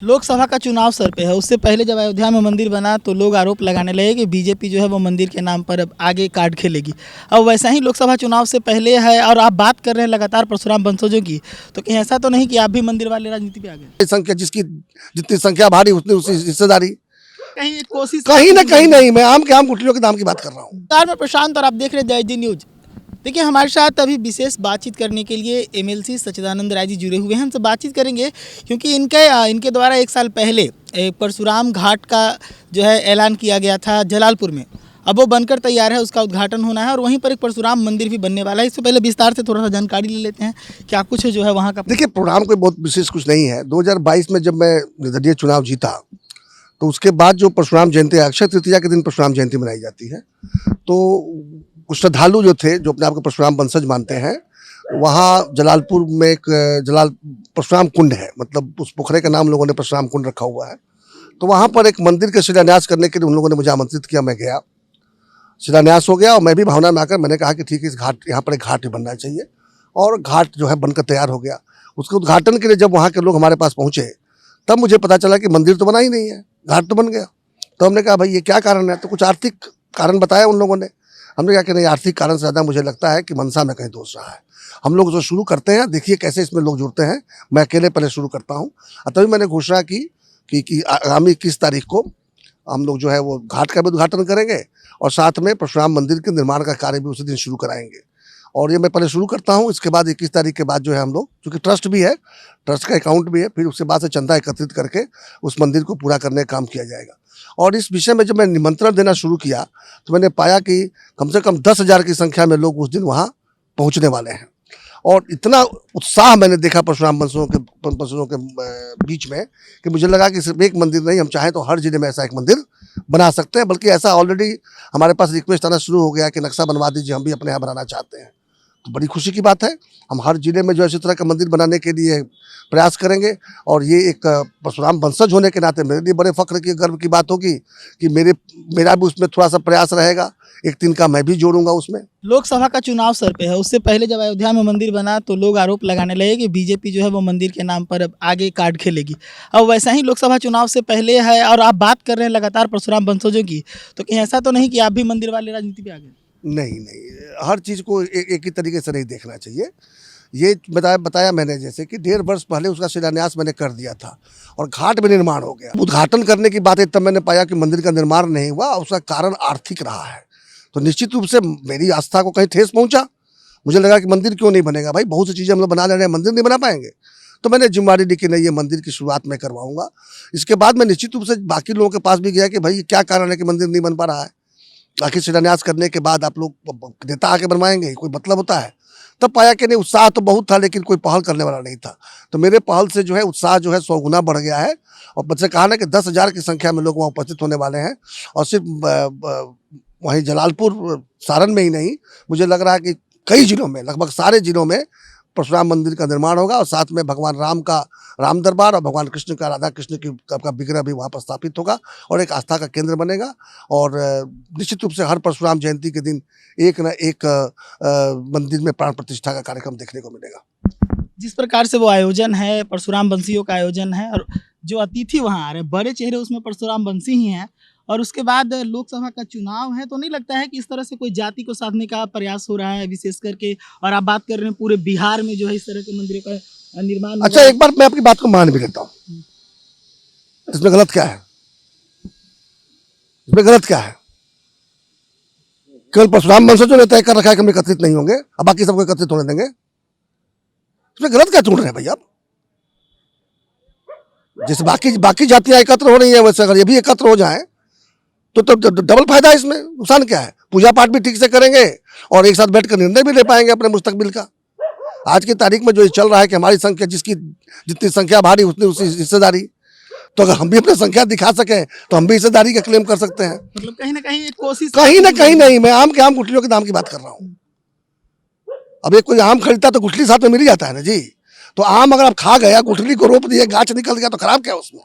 लोकसभा का चुनाव सर पे है। उससे पहले जब अयोध्या में मंदिर बना तो लोग आरोप लगाने लगे कि बीजेपी जो है वो मंदिर के नाम पर अब आगे कार्ड खेलेगी। अब वैसा ही लोकसभा चुनाव से पहले है और आप बात कर रहे हैं लगातार परशुराम वंशजों की, तो कहीं ऐसा तो नहीं कि आप भी मंदिर वाले राजनीति पे आ गए? संख्या जिसकी जितनी संख्या भारी उतनी उसकी हिस्सेदारी। कहीं एक कोशिश कहीं ना कहीं नहीं, मैं आम के आम गुठलियों के दाम की बात कर रहा हूँ। नमस्कार, मैं प्रशांत और आप देख रहे हैं जय न्यूज। देखिए, हमारे साथ अभी विशेष बातचीत करने के लिए एमएलसी सच्चिदानंद राय जी जुड़े हुए हैं। हमसे बातचीत करेंगे क्योंकि इनके द्वारा एक साल पहले परशुराम घाट का जो है ऐलान किया गया था जलालपुर में। अब वो बनकर तैयार है, उसका उद्घाटन होना है और वहीं पर एक परशुराम मंदिर भी बनने वाला है। इससे पहले विस्तार से थोड़ा सा जानकारी ले लेते हैं क्या कुछ जो है वहाँ का। देखिए, प्रोग्राम कोई बहुत विशेष कुछ नहीं है। 2022 में जब मैं निर्दलीय चुनाव जीता तो उसके बाद जो परशुराम जयंती, अक्षय तृतीया के दिन परशुराम जयंती मनाई जाती है, तो कुछ श्रद्धालु जो थे जो अपने आप को परशुराम वंशज मानते हैं, वहाँ जलालपुर में एक परशुराम कुंड है, मतलब उस पोखरे का नाम लोगों ने परशुराम कुंड रखा हुआ है। तो वहाँ पर एक मंदिर का शिलान्यास करने के लिए उन लोगों ने मुझे आमंत्रित किया। मैं गया, शिलान्यास हो गया और मैं भी भावना में आकर मैंने कहा कि ठीक है, इस घाट, यहाँ पर एक घाट बनना चाहिए। और घाट जो है बनकर तैयार हो गया। उसके उद्घाटन के लिए जब वहाँ के लोग हमारे पास पहुँचे तब मुझे पता चला कि मंदिर तो बना ही नहीं है, घाट तो बन गया। तो हमने कहा भाई ये क्या कारण है, तो कुछ आर्थिक कारण बताया उन लोगों ने। हमने कहा कि नहीं, आर्थिक कारण से ज़्यादा मुझे लगता है कि मनसा में कहीं दोष रहा है। हम लोग उसको शुरू करते हैं, देखिए कैसे इसमें लोग जुड़ते हैं। मैं अकेले पहले शुरू करता हूँ। तभी मैंने घोषणा की कि आगामी 21 तारीख को हम लोग जो है वो घाट का भी उद्घाटन करेंगे और साथ में परशुराम मंदिर के निर्माण का कार्य भी उसी दिन शुरू कराएंगे। और ये मैं पहले शुरू करता हूँ, इसके बाद 21 तारीख के बाद जो है हम लोग, क्योंकि ट्रस्ट भी है, ट्रस्ट का अकाउंट भी है, फिर उसके बाद से चंदा एकत्रित करके उस मंदिर को पूरा करने का काम किया जाएगा। और इस विषय में जब मैं निमंत्रण देना शुरू किया तो मैंने पाया कि कम से कम 10,000 की संख्या में लोग उस दिन वहाँ पहुँचने वाले हैं। और इतना उत्साह मैंने देखा परशुराम वंशजों के बीच में कि मुझे लगा कि सिर्फ एक मंदिर नहीं, हम चाहें तो हर जिले में ऐसा एक मंदिर बना सकते हैं। बल्कि ऐसा ऑलरेडी हमारे पास रिक्वेस्ट आना शुरू हो गया कि नक्शा बनवा दीजिए, हम भी अपने यहाँ बनाना चाहते हैं। तो बड़ी खुशी की बात है, हम हर जिले में जो है इसी तरह का मंदिर बनाने के लिए प्रयास करेंगे। और ये एक परशुराम वंशज होने के नाते मेरे लिए बड़े फख्र की, गर्व की बात होगी कि मेरा भी उसमें थोड़ा सा प्रयास रहेगा। एक दिन का मैं भी जोड़ूंगा उसमें। लोकसभा का चुनाव सर पे है। उससे पहले जब अयोध्या में मंदिर बना तो लोग आरोप लगाने लगे कि बीजेपी जो है वो मंदिर के नाम पर अब आगे कार्ड खेलेगी। अब वैसा ही लोकसभा चुनाव से पहले है और आप बात कर रहे हैं लगातार परशुराम वंशजों की, तो कहीं ऐसा तो नहीं कि आप भी मंदिर वाले राजनीति पे आ गए? नहीं, हर चीज़ को एक ही तरीके से नहीं देखना चाहिए। ये बताया मैंने, जैसे कि 1.5 वर्ष पहले उसका शिलान्यास मैंने कर दिया था और घाट में निर्माण हो गया। उद्घाटन करने की बात है, तब मैंने पाया कि मंदिर का निर्माण नहीं हुआ, उसका कारण आर्थिक रहा है। तो निश्चित रूप से मेरी आस्था को कहीं ठेस पहुंचा। मुझे लगा कि मंदिर क्यों नहीं बनेगा, भाई बहुत सी चीज़ें हम लोग बना ले रहे हैं, मंदिर नहीं बना पाएंगे। तो मैंने जिम्मेदारी ली कि नहीं, ये मंदिर की शुरुआत मैं करवाऊंगा। इसके बाद मैं निश्चित रूप से बाकी लोगों के पास भी गया कि भाई क्या कारण है कि मंदिर नहीं बन पा रहा है। आखिर शिलान्यास करने के बाद आप लोग नेता आके बनवाएंगे, कोई मतलब होता है? तब पाया कि नहीं, उत्साह तो बहुत था लेकिन कोई पहल करने वाला नहीं था। तो मेरे पहल से जो है उत्साह जो है 100 गुना बढ़ गया है। और मुझसे कहा ना कि 10,000 की संख्या में लोग वहाँ उपस्थित होने वाले हैं। और सिर्फ वहीं जलालपुर, सारण में ही नहीं, मुझे लग रहा है कि कई जिलों में, लगभग सारे जिलों में परशुराम मंदिर का निर्माण होगा। और साथ में भगवान राम का राम दरबार और भगवान कृष्ण का, राधा कृष्ण की का विग्रह भी वहाँ पर स्थापित होगा और एक आस्था का केंद्र बनेगा। और निश्चित रूप से हर परशुराम जयंती के दिन एक न एक मंदिर में प्राण प्रतिष्ठा का कार्यक्रम देखने को मिलेगा। जिस प्रकार से वो आयोजन है, परशुराम वंशियों का आयोजन है और जो अतिथि वहाँ आ रहे हैं बड़े चेहरे उसमें परशुराम वंशी ही हैं, और उसके बाद लोकसभा का चुनाव है, तो नहीं लगता है कि इस तरह से कोई जाति को साधने का प्रयास हो रहा है विशेष करके? और आप बात कर रहे हैं पूरे बिहार में जो है इस तरह के मंदिरों का निर्माण। अच्छा, एक बार मैं आपकी बात को मान भी लेता हूँ, इसमें गलत क्या है? इसमें गलत क्या है? केवल परशुराम वंशजों ने तय कर रखा है कि हम एकत्रित नहीं होंगे, अब बाकी सबको एकत्रित होने देंगे। इसमें गलत क्या ढूंढ रहे हैं भाई आप? जैसे बाकी जातियां एकत्र हो रही है, वैसे अगर ये भी एकत्र हो जाए तो डबल फायदा है। इसमें नुकसान क्या है? पूजा पाठ भी ठीक से करेंगे और एक साथ बैठकर निर्णय भी ले पाएंगे अपने मुस्तकबिल का। आज की तारीख में जो ये चल रहा है कि हमारी संख्या, जिसकी जितनी संख्या भारी उतनी उसकी हिस्सेदारी, तो अगर हम भी अपनी संख्या दिखा सकें तो हम भी हिस्सेदारी का क्लेम कर सकते हैं। मतलब कहीं ना कहीं एक कोशिश, कहीं ना कहीं नहीं, मैं आम के आम गुठलियों के दाम की बात कर रहा हूँ। अब एक कोई आम खरीदता तो गुठली साथ में मिल ही जाता है ना जी। तो आम अगर आप खा गया, गुठली को रोप दिया, गाछ निकल गया, तो खराब क्या उसमें?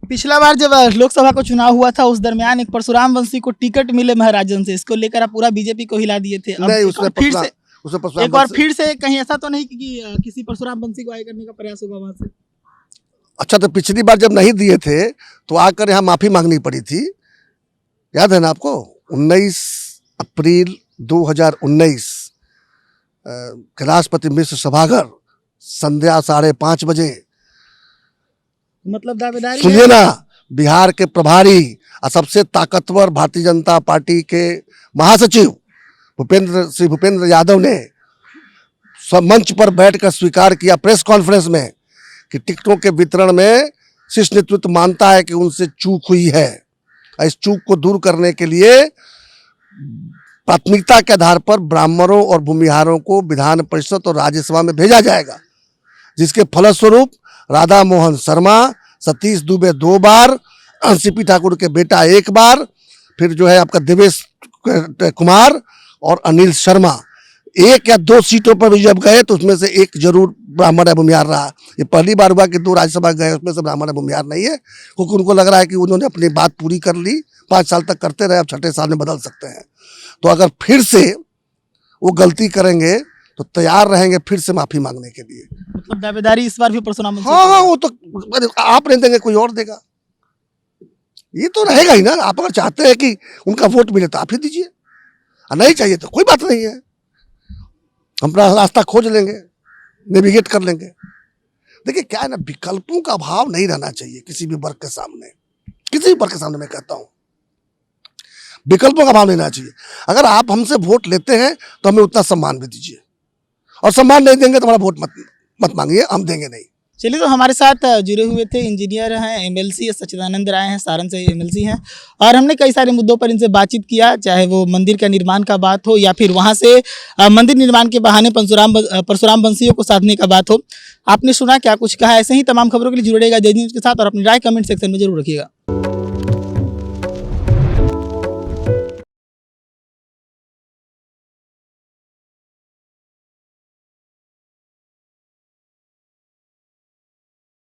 पिछला बार जब लोकसभा का चुनाव हुआ था उस दरमियान एक परशुराम वंशी को टिकट मिले महाराजन से, इसको लेकर आप पूरा बीजेपी को हिला दिए थे। नहीं, उसमें एक बार फिर से कहीं ऐसा तो नहीं कि किसी परशुराम वंशी को आगे करने का प्रयास होगा वहां से? अच्छा, तो पिछली बार जब नहीं दिए थे तो आकर यहाँ माफी मांगनी पड़ी थी, याद है ना आपको? 19 अप्रैल 2019 कैलाशपति मिश्र सभागार, संध्या 5:30 बजे। मतलब दावेदारी सुनिए ना, बिहार के प्रभारी और सबसे ताकतवर भारतीय जनता पार्टी के महासचिव श्री भूपेंद्र यादव ने सब मंच पर बैठकर स्वीकार किया प्रेस कॉन्फ्रेंस में कि टिकटों के वितरण में शीर्ष नेतृत्व मानता है कि उनसे चूक हुई है। इस चूक को दूर करने के लिए प्राथमिकता के आधार पर ब्राह्मणों और भूमिहारों को विधान परिषद और राज्यसभा में भेजा जाएगा, जिसके फलस्वरूप राधा मोहन शर्मा, सतीश दुबे 2 बार, सीपी ठाकुर के बेटा 1 बार, फिर जो है आपका देवेश कुमार और अनिल शर्मा 1 या 2 सीटों पर भी जब गए तो उसमें से एक जरूर ब्राह्मण है भूमिहार रहा। ये पहली बार हुआ कि 2 राज्यसभा गए, उसमें से ब्राह्मण है भूमिहार नहीं है, क्योंकि उनको लग रहा है कि उन्होंने अपनी बात पूरी कर ली, 5 साल तक करते रहे, अब 6ठे साल में बदल सकते हैं। तो अगर फिर से वो गलती करेंगे तो तैयार रहेंगे फिर से माफी मांगने के लिए। मतलब दावेदारी इस बार भी परशुराम बंसी हाँ हाँ, वो तो आप नहीं देंगे, कोई और देगा, ये तो रहेगा ही ना। आप अगर चाहते हैं कि उनका वोट मिले तो आप ही दीजिए, और नहीं चाहिए तो कोई बात नहीं है, हम अपना रास्ता खोज लेंगे, नेविगेट कर लेंगे। देखिए क्या है ना, विकल्पों का अभाव नहीं रहना चाहिए किसी भी वर्ग के सामने, किसी भी वर्ग के सामने मैं कहता हूं, विकल्पों का अभाव नहीं रहना चाहिए। अगर आप हमसे वोट लेते हैं तो हमें उतना सम्मान भी दीजिए, और सम्मान नहीं देंगे तो हमारा वोट मत मांगिए, हम देंगे नहीं। चलिए, तो हमारे साथ जुड़े हुए थे इंजीनियर हैं, एमएलसी सच्चिदानंद राय हैं, सारण से एमएलसी हैं, और हमने कई सारे मुद्दों पर इनसे बातचीत किया, चाहे वो मंदिर का निर्माण का बात हो या फिर वहां से मंदिर निर्माण के बहाने परशुराम बंसियों को साधने का बात हो। आपने सुना क्या कुछ कहा। ऐसे ही तमाम खबरों के लिए जुड़ेगा जय न्यूज़ के साथ, और अपनी राय कमेंट सेक्शन में जरूर रखिएगा।